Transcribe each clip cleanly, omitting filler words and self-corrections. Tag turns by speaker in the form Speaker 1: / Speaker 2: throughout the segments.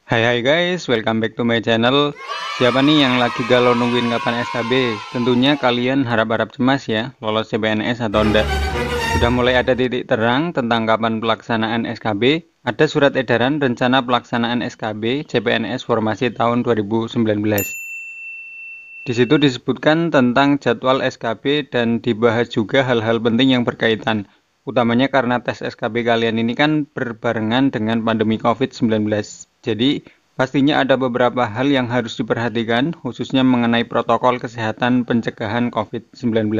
Speaker 1: Hai guys, welcome back to my channel. Siapa nih yang lagi galau nungguin kapan SKB? Tentunya kalian harap-harap cemas ya, lolos CPNS atau enggak. Sudah mulai ada titik terang tentang kapan pelaksanaan SKB. Ada surat edaran rencana pelaksanaan SKB CPNS formasi tahun 2019. Di situ disebutkan tentang jadwal SKB dan dibahas juga hal-hal penting yang berkaitan. Utamanya karena tes SKB kalian ini kan berbarengan dengan pandemi COVID-19. Jadi, pastinya ada beberapa hal yang harus diperhatikan, khususnya mengenai protokol kesehatan pencegahan COVID-19.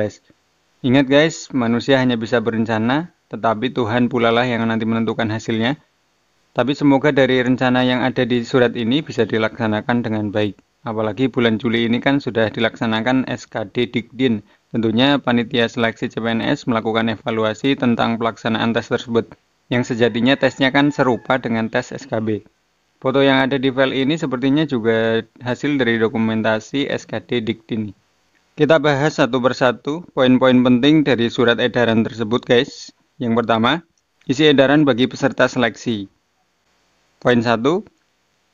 Speaker 1: Ingat guys, manusia hanya bisa berencana, tetapi Tuhan pula lah yang nanti menentukan hasilnya. Tapi semoga dari rencana yang ada di surat ini bisa dilaksanakan dengan baik. Apalagi bulan Juli ini kan sudah dilaksanakan SKD Dikdin. Tentunya panitia seleksi CPNS melakukan evaluasi tentang pelaksanaan tes tersebut. Yang sejatinya tesnya kan serupa dengan tes SKB. Foto yang ada di file ini sepertinya juga hasil dari dokumentasi SKD Dikdin. Kita bahas satu persatu poin-poin penting dari surat edaran tersebut guys. Yang pertama, isi edaran bagi peserta seleksi. Poin 1.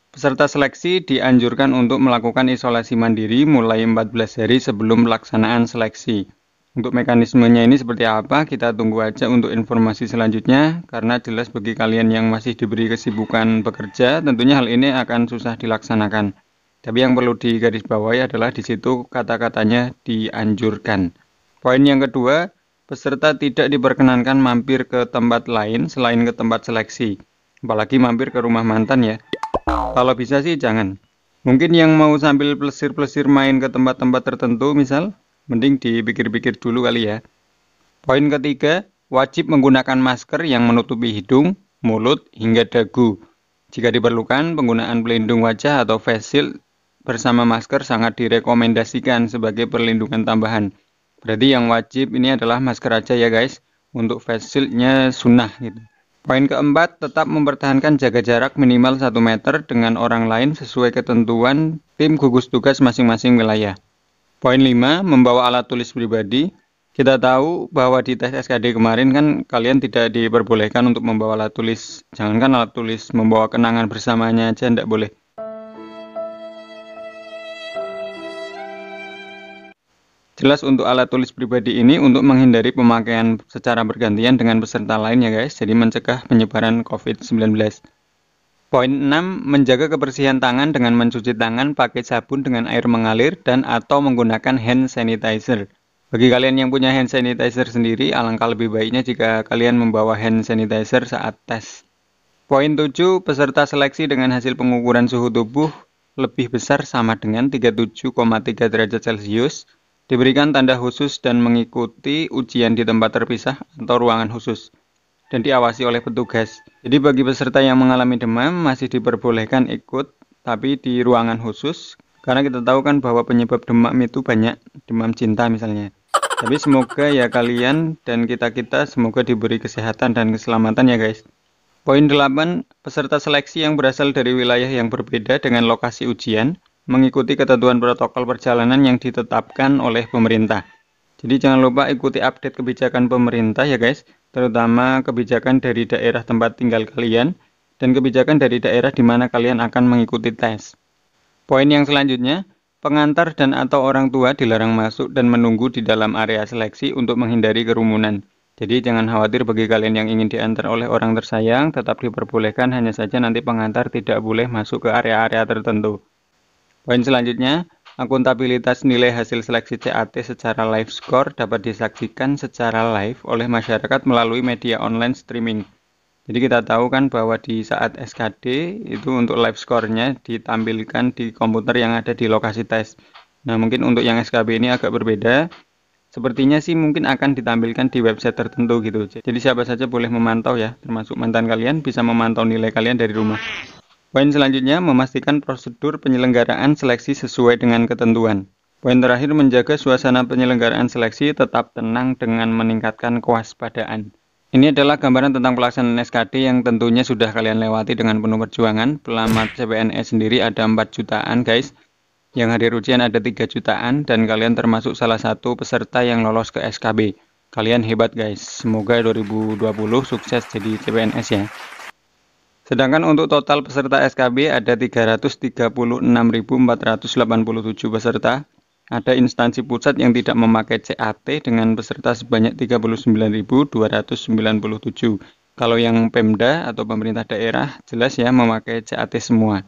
Speaker 1: Peserta seleksi dianjurkan untuk melakukan isolasi mandiri mulai 14 hari sebelum pelaksanaan seleksi. Untuk mekanismenya ini seperti apa, kita tunggu aja untuk informasi selanjutnya, karena jelas bagi kalian yang masih diberi kesibukan bekerja, tentunya hal ini akan susah dilaksanakan. Tapi yang perlu digarisbawahi adalah di situ kata-katanya dianjurkan. Poin yang kedua, peserta tidak diperkenankan mampir ke tempat lain selain ke tempat seleksi. Apalagi mampir ke rumah mantan ya. Kalau bisa sih jangan. Mungkin yang mau sambil plesir-plesir main ke tempat-tempat tertentu misal, mending dipikir-pikir dulu kali ya. Poin ketiga, wajib menggunakan masker yang menutupi hidung, mulut, hingga dagu. Jika diperlukan, penggunaan pelindung wajah atau face shield bersama masker sangat direkomendasikan sebagai perlindungan tambahan. Berarti yang wajib ini adalah masker aja ya guys. Untuk face shield-nya sunnah gitu. Poin keempat, tetap mempertahankan jaga jarak minimal 1 meter dengan orang lain sesuai ketentuan tim gugus tugas masing-masing wilayah. Poin 5, membawa alat tulis pribadi. Kita tahu bahwa di tes SKD kemarin kan kalian tidak diperbolehkan untuk membawa alat tulis. Jangankan alat tulis, membawa kenangan bersamanya aja tidak boleh. Jelas untuk alat tulis pribadi ini untuk menghindari pemakaian secara bergantian dengan peserta lain ya guys, jadi mencegah penyebaran COVID-19. Poin 6, menjaga kebersihan tangan dengan mencuci tangan pakai sabun dengan air mengalir dan atau menggunakan hand sanitizer. Bagi kalian yang punya hand sanitizer sendiri, alangkah lebih baiknya jika kalian membawa hand sanitizer saat tes. Poin 7, peserta seleksi dengan hasil pengukuran suhu tubuh lebih besar sama dengan 37,3 derajat Celcius. Diberikan tanda khusus dan mengikuti ujian di tempat terpisah atau ruangan khusus dan diawasi oleh petugas. Jadi bagi peserta yang mengalami demam masih diperbolehkan ikut tapi di ruangan khusus karena kita tahu kan bahwa penyebab demam itu banyak, demam cinta misalnya. Tapi semoga ya kalian dan kita semoga diberi kesehatan dan keselamatan ya guys. Poin 8, peserta seleksi yang berasal dari wilayah yang berbeda dengan lokasi ujian mengikuti ketentuan protokol perjalanan yang ditetapkan oleh pemerintah. Jadi jangan lupa ikuti update kebijakan pemerintah ya guys, terutama kebijakan dari daerah tempat tinggal kalian dan kebijakan dari daerah di mana kalian akan mengikuti tes. Poin yang selanjutnya, pengantar dan atau orang tua dilarang masuk dan menunggu di dalam area seleksi untuk menghindari kerumunan. Jadi jangan khawatir bagi kalian yang ingin diantar oleh orang tersayang, tetap diperbolehkan, hanya saja nanti pengantar tidak boleh masuk ke area-area tertentu. Poin selanjutnya, akuntabilitas nilai hasil seleksi CAT secara live score dapat disaksikan secara live oleh masyarakat melalui media online streaming. Jadi kita tahu kan bahwa di saat SKD itu untuk live score-nya ditampilkan di komputer yang ada di lokasi tes. Nah mungkin untuk yang SKB ini agak berbeda. Sepertinya sih mungkin akan ditampilkan di website tertentu gitu. Jadi siapa saja boleh memantau ya, termasuk mantan kalian bisa memantau nilai kalian dari rumah. Poin selanjutnya, memastikan prosedur penyelenggaraan seleksi sesuai dengan ketentuan. Poin terakhir, menjaga suasana penyelenggaraan seleksi tetap tenang dengan meningkatkan kewaspadaan. Ini adalah gambaran tentang pelaksanaan SKD yang tentunya sudah kalian lewati dengan penuh perjuangan. Pelamat CPNS sendiri ada 4 jutaan guys. Yang hadir ujian ada 3 jutaan dan kalian termasuk salah satu peserta yang lolos ke SKB. Kalian hebat guys, semoga 2020 sukses jadi CPNS ya. Sedangkan untuk total peserta SKB ada 336.487 peserta. Ada instansi pusat yang tidak memakai CAT dengan peserta sebanyak 39.297. Kalau yang Pemda atau pemerintah daerah jelas ya memakai CAT semua.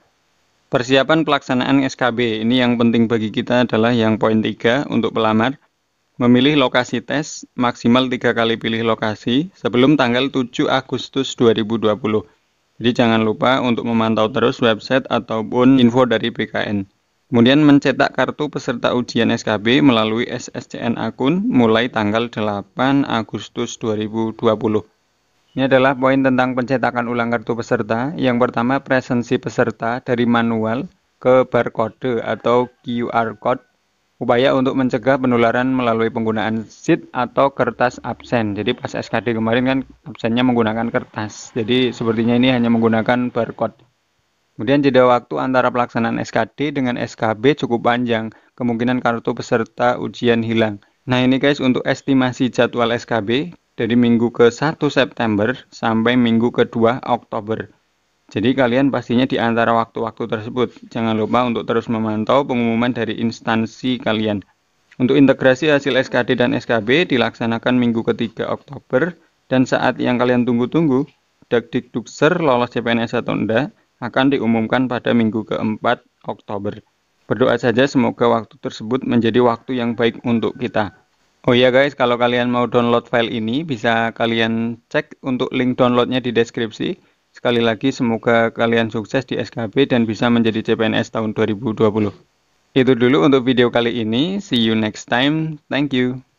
Speaker 1: Persiapan pelaksanaan SKB ini yang penting bagi kita adalah yang poin 3 untuk pelamar. Memilih lokasi tes, maksimal 3 kali pilih lokasi sebelum tanggal 7 Agustus 2020. Jadi jangan lupa untuk memantau terus website ataupun info dari BKN. Kemudian mencetak kartu peserta ujian SKB melalui SSCN akun mulai tanggal 8 Agustus 2020. Ini adalah poin tentang pencetakan ulang kartu peserta. Yang pertama, presensi peserta dari manual ke barcode atau QR code. Upaya untuk mencegah penularan melalui penggunaan sheet atau kertas absen. Jadi pas SKD kemarin kan absennya menggunakan kertas. Jadi sepertinya ini hanya menggunakan barcode. Kemudian jeda waktu antara pelaksanaan SKD dengan SKB cukup panjang. Kemungkinan kartu peserta ujian hilang. Nah ini guys untuk estimasi jadwal SKB dari minggu ke 1 September sampai minggu ke 2 Oktober. Jadi kalian pastinya di antara waktu-waktu tersebut. Jangan lupa untuk terus memantau pengumuman dari instansi kalian. Untuk integrasi hasil SKD dan SKB dilaksanakan minggu ke-3 Oktober. Dan saat yang kalian tunggu-tunggu, Dakdikdukser lolos CPNS atau enggak, akan diumumkan pada minggu ke-4 Oktober. Berdoa saja semoga waktu tersebut menjadi waktu yang baik untuk kita. Oh ya guys, kalau kalian mau download file ini, bisa kalian cek untuk link downloadnya di deskripsi. Sekali lagi semoga kalian sukses di SKB dan bisa menjadi CPNS tahun 2020. Itu dulu untuk video kali ini. See you next time. Thank you.